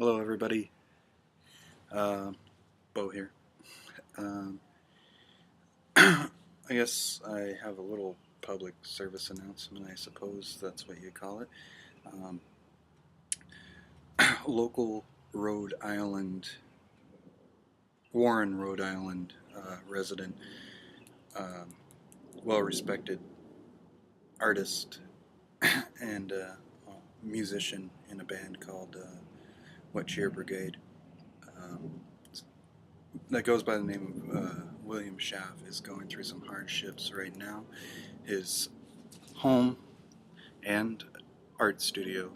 Hello, everybody. Bo here. Um, I guess I have a little public service announcement. I suppose that's what you call it. Um, Local Rhode Island, Warren, Rhode Island resident, um, well-respected artist and musician in a band called What Cheer Brigade. Um, that goes by the name of William Schaff is going through some hardships right now. His home and art studio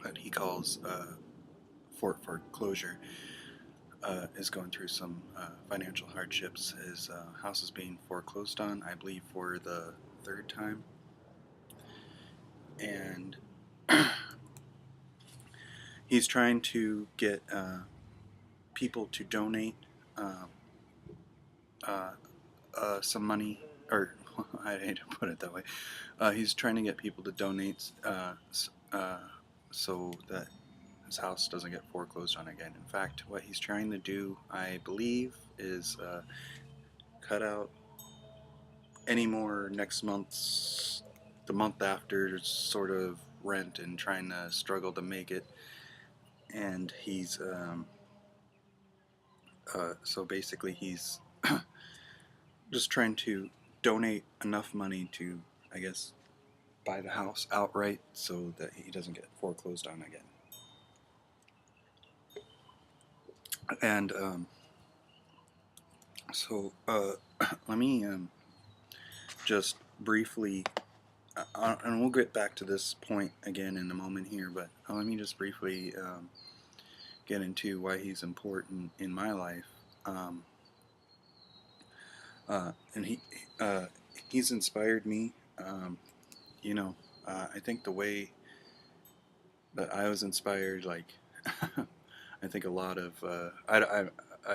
that he calls Forclosure is going through some financial hardships. His house is being foreclosed on, I believe, for the third time. And he's trying to get people to donate uh, uh, some money, or I hate to put it that way. He's trying to get people to donate so that his house doesn't get foreclosed on again. In fact, what he's trying to do, I believe, is cut out any more next month's, the month after, sort of rent and trying to struggle to make it. And he's so basically he's just trying to donate enough money to, I guess, buy the house outright so that he doesn't get foreclosed on again. And so let me just briefly, and we'll get back to this point again in a moment here, but let me just briefly get into why he's important in my life. And he's inspired me. You know, I think the way that I was inspired, like, I think a lot of, I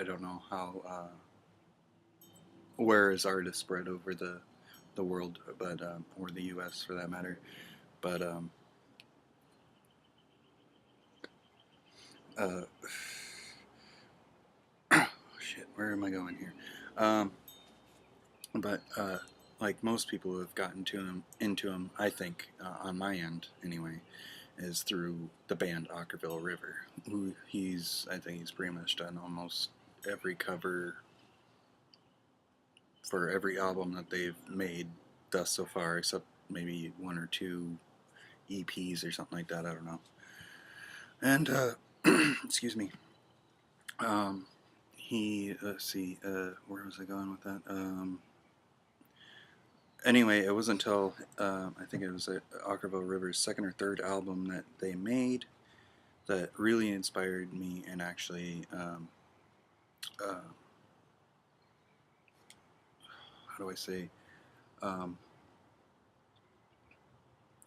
don't know how, where his art is spread over the world, but, or the U.S. for that matter, but, shit, where am I going here? But like most people who have gotten into him, I think, on my end anyway, is through the band Ockerville River. Who I think he's pretty much done almost every cover for every album that they've made thus so far, except maybe one or two EPs or something like that. I don't know. And excuse me. Let's see, where was I going with that? Anyway, it wasn't until I think it was Ockerville River's second or third album that they made that really inspired me and actually, how do I say,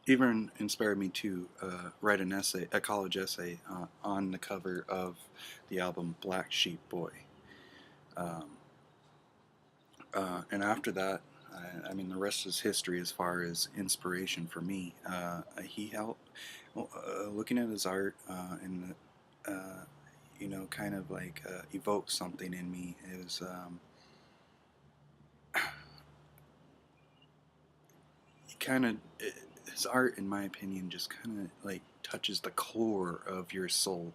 even inspired me to write an essay, a college essay, on the cover of the album Black Sheep Boy. Um, and after that, I mean, the rest is history as far as inspiration for me. He helped, looking at his art and, you know, kind of like evoked something in me. It was, his art, in my opinion, just kind of like touches the core of your soul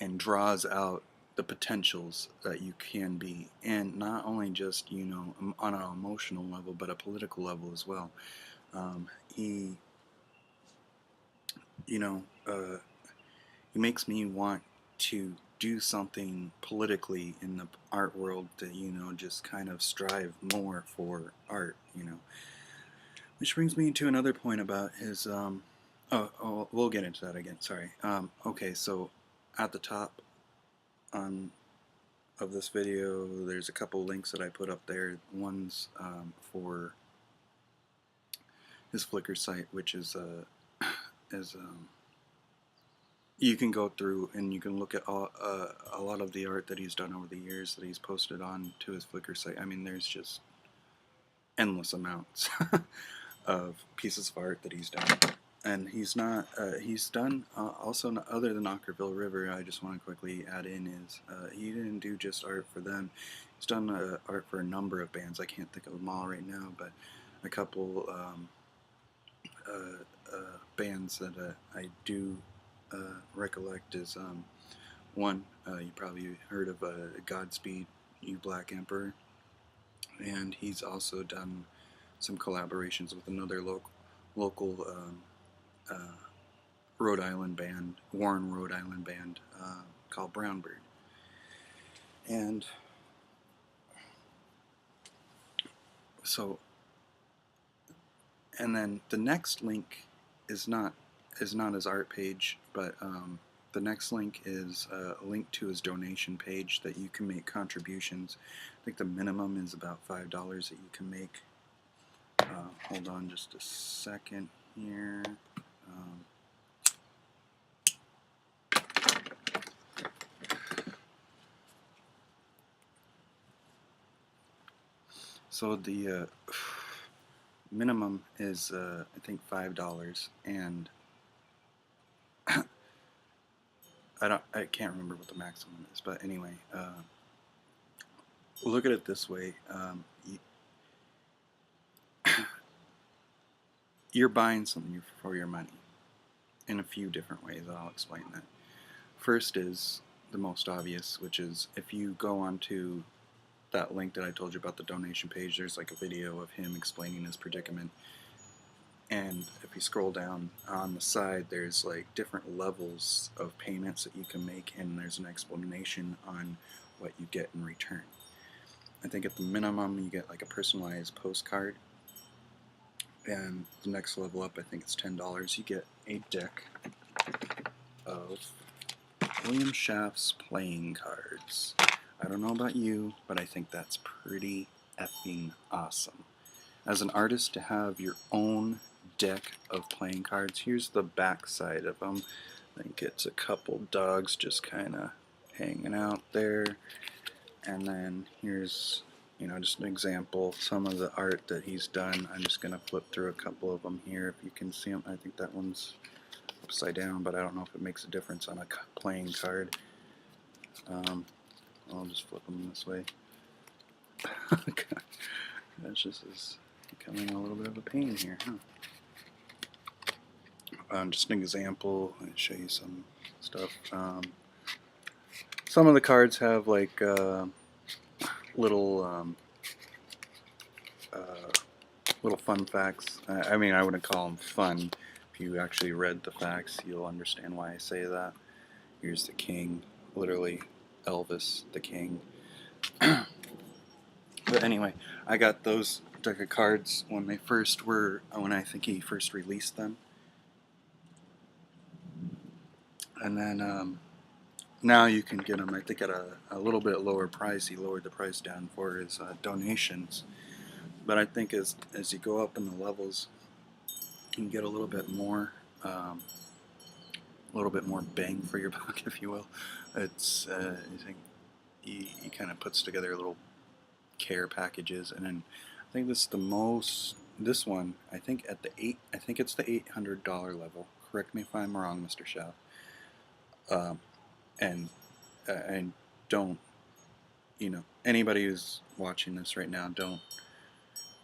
and draws out the potentials that you can be, and not only just, you know, on an emotional level, but a political level as well. He, you know, he makes me want to do something politically in the art world to, you know, just kind of strive more for art, you know. Which brings me to another point about his, we'll get into that again, sorry. Okay, so at the top of this video, there's a couple links that I put up there. One's for his Flickr site, which is you can go through and you can look at a lot of the art that he's done over the years that he's posted on to his Flickr site. I mean, there's just endless amounts of pieces of art that he's done. and he's not. He's done also other than Ockerville River. I just want to quickly add in is he didn't do just art for them. He's done art for a number of bands. I can't think of them all right now, but a couple bands that I do recollect is one you probably heard of Godspeed You Black Emperor, and he's also done some collaborations with another local uh, Rhode Island band, Warren, Rhode Island band called Brownbird. And so, and then the next link is not his art page, but the next link is a link to his donation page that you can make contributions. I think the minimum is about $5 that you can make. Hold on just a second here. So the minimum is I think $5, and I can't remember what the maximum is, but anyway, look at it this way: you're buying something for your money in a few different ways. I'll explain that. First is the most obvious, which is if you go onto that link that I told you about, the donation page, there's like a video of him explaining his predicament. And if you scroll down on the side, there's like different levels of payments that you can make, and there's an explanation on what you get in return. I think at the minimum you get like a personalized postcard, and the next level up, I think it's $10. You get a deck of William Schaff's playing cards. I don't know about you, but I think that's pretty effing awesome. As an artist, to have your own deck of playing cards. Here's the back side of them. I think it's a couple dogs just kind of hanging out there. And then here's, just an example, some of the art that he's done. I'm just going to flip through a couple of them here if you can see them. I think that one's upside down, but I don't know if it makes a difference on a playing card. I'll just flip them this way. That just is becoming a little bit of a pain here, huh? Just an example, I'll show you some stuff. Some of the cards have like little little fun facts. I mean, I wouldn't call them fun. If you actually read the facts, you'll understand why I say that. Here's the king, literally Elvis the king. But anyway, I got those deck of cards when they first were, when I think he first released them. And then now you can get them, I think, at a little bit lower price. He lowered the price down for his donations. But I think as you go up in the levels, you can get a little bit more bang for your buck, if you will. It's I think he kind of puts together little care packages, and then I think this one I think it's the $800 level. Correct me if I'm wrong, Mr. Schaff. And don't, anybody who's watching this right now,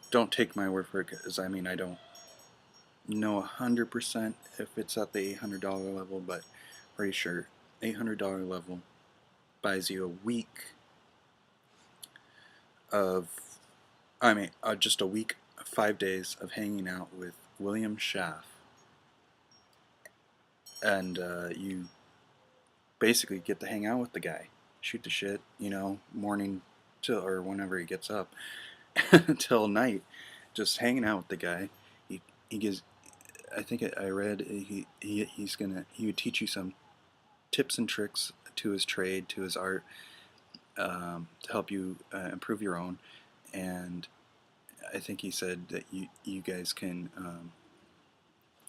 don't take my word for it, because I mean, I don't know 100% if it's at the $800 level, but pretty sure $800 level buys you a week of, just a week, 5 days of hanging out with William Schaff, and you basically get to hang out with the guy, shoot the shit, morning till, or whenever he gets up, until night, just hanging out with the guy. He gives, I think I read he would teach you some tips and tricks to his trade, to his art, to help you improve your own. And I think he said that you guys can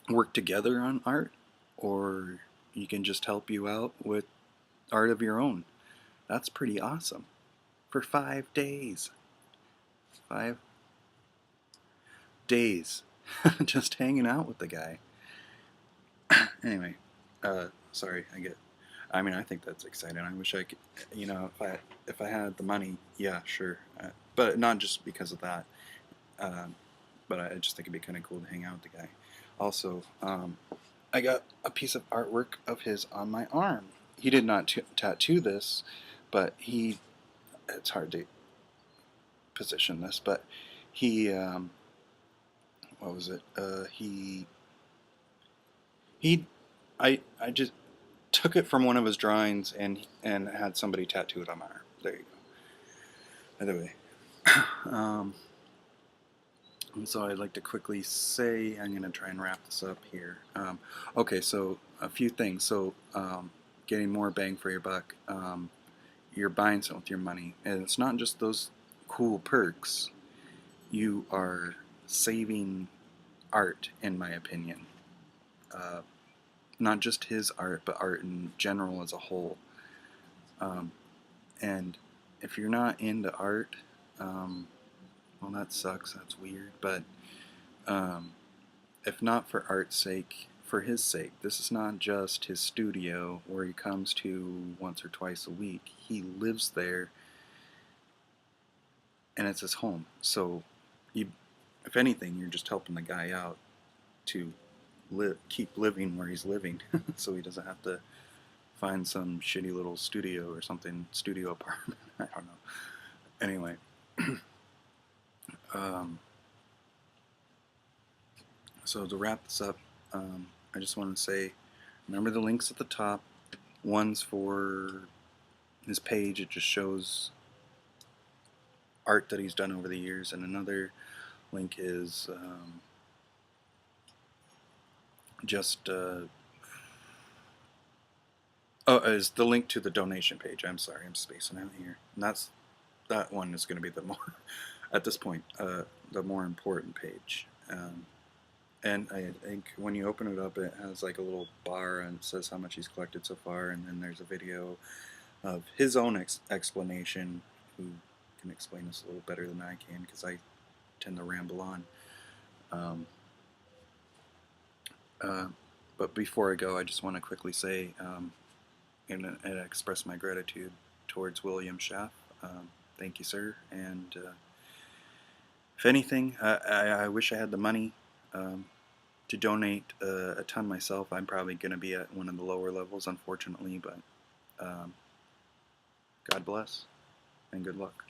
work together on art, or you can just help you out with art of your own. That's pretty awesome. For 5 days. 5 days. Just hanging out with the guy. Anyway, sorry, I mean, I think that's exciting. I wish I could, if I had the money, yeah, sure, but not just because of that. Um, but I just think it'd be kind of cool to hang out with the guy. Also, I got a piece of artwork of his on my arm. He did not tattoo this, but it's hard to position this, but he, what was it? He, I just took it from one of his drawings and had somebody tattoo it on my arm. There you go. Either way, um, and so I'd like to quickly say I'm going to try and wrap this up here. Okay, so a few things. So getting more bang for your buck. You're buying something with your money, and it's not just those cool perks. You are saving art, in my opinion. Uh, Not just his art, but art in general as a whole. Um, and if you're not into art, well, that sucks. That's weird. But um, if not for art's sake, for his sake, this is not just his studio where he comes to once or twice a week. He lives there, and it's his home. So, you, if anything, you're just helping the guy out to keep living where he's living, so he doesn't have to find some shitty little studio or something, studio apartment. I don't know. Anyway, um, so to wrap this up, I just want to say, remember the links at the top. One's for his page; it just shows art that he's done over the years, and another link is just is the link to the donation page. I'm sorry, I'm spacing out here. And that one is going to be the more at this point the more important page. And I think when you open it up, it has like a little bar and it says how much he's collected so far, and then there's a video of his own explanation, who can explain this a little better than I can because I tend to ramble on. Um, uh, but before I go, I just want to quickly say and express my gratitude towards William Schaff. Thank you, sir. And if anything, I wish I had the money to donate a ton myself. I'm probably going to be at one of the lower levels, unfortunately, but God bless and good luck.